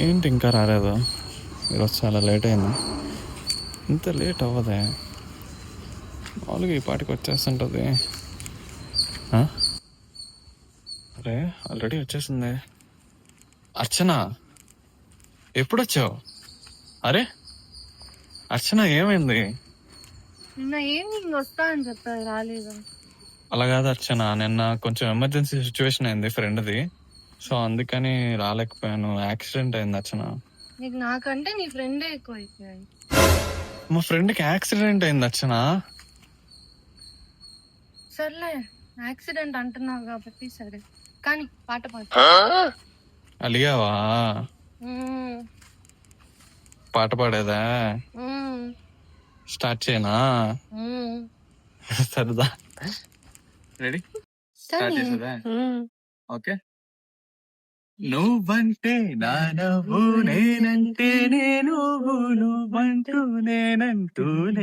ఏంటి ఇంకా రాలేదు? ఈరోజు చాలా లేట్ అయింది. ఇంత లేట్ అవ్వదే, మామూలుగా ఈ పాటికి వచ్చేస్తుంటుంది. అరే ఆల్రెడీ వచ్చేసింది. అర్చన, ఎప్పుడొచ్చావు? అరే అర్చన, ఏమైంది? నిన్న ఈవినింగ్ వస్తా అని చెప్పారు, రాలేదా? అలా కాదు అర్చన, నిన్న కొంచెం ఎమర్జెన్సీ సిచ్యువేషన్ అయింది ఫ్రెండ్ది, సో అందుకని రాలేకపోయాను. యాక్సిడెంట్ అయింది అర్చన. నీకు నాకంటే నీ ఫ్రెండే ఎక్కువ అయిపోయాయి. మా ఫ్రెండ్కి యాక్సిడెంట్ అయింది అర్చన. సర్లే, యాక్సిడెంట్ అంటున్నావు కాబట్టి సరే, కానీ పాట పాడు. అలిగావా? పాట పాడేదా? స్టార్ట్ చేయనా? సరదా, రెడీ? స్టార్ట్ చేసేదా? ఓకే. నువ్వంటే నా నవ్వు, నేనంటే నేను, నువ్వంటూ నేనంటూనేమని,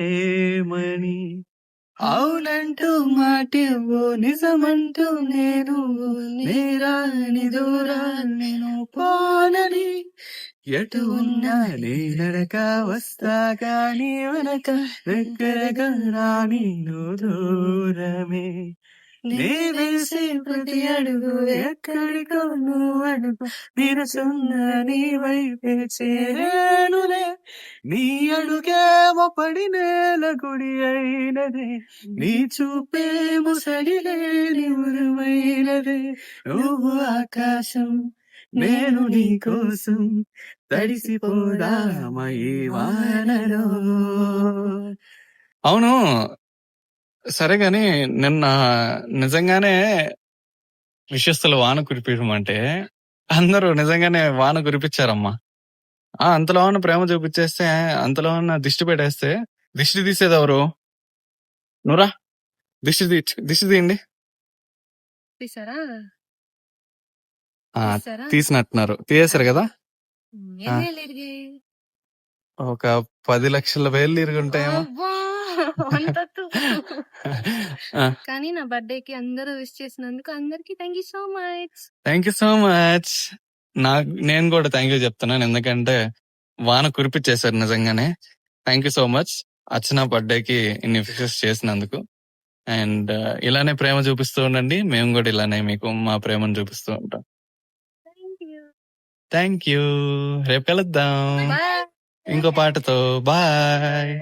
అవునంటూ మాటివ్వు, నిజమంటూ నేను, నేరాని దూరాన్ని నేను పోనని, ఎటు ఉన్నా నీ నడక వస్తా కానీ వెనక, దగ్గరగా రాని నువ్వు దూరమే. నీ వేసే ప్రతి అడుగు ఎక్కడికో నువ్వు అడుగు, నిరసున్న నీ వైపే చేరేనులే. నీ అడుగేమో పడి నేల గుడి అయినదే, నీ చూపే ముసడిలేని ఉరుమైనదే. నువ్వు ఆకాశం, నేను నీ కోసం, తడిసిపోదామా ఈ వానలో. అవును, సరే గాని నిన్న నిజంగానే విశ్వస్తులు వాన కురిపించమంటే అందరూ నిజంగానే వాన కురిపించారమ్మా. అంతలో ఉన్న ప్రేమ చూపించేస్తే, అంతలో ఉన్న దిష్టి పెట్టేస్తే, దిష్టి తీసేది ఎవరు? నువ్వురా, దిష్టి తీయండి. తీసారా? తీసినట్టున్నారు, తీసేశారు కదా. ఒక 10 లక్షల వేలు ఇరుగుంటాయేమో. కానీ నా బర్త్డేకి అందరూ విష్ చేసినందుకు అందరికి thank you so much. Thank you so much. నేను కూడా థ్యాంక్ యూ చెప్తున్నాను, ఎందుకంటే వాన కురిపించేశారు నిజంగానే. థ్యాంక్ యూ సో మచ్ అర్చన బర్త్డేకి ఇన్ని విషెస్ చేసినందుకు. అండ్ ఇలానే ప్రేమ చూపిస్తూ ఉండండి, మేము కూడా ఇలానే మీకు మా ప్రేమను చూపిస్తూ ఉంటాం. Thank you. రేపు కలుద్దాం ఇంకో పాటతో. బాయ్.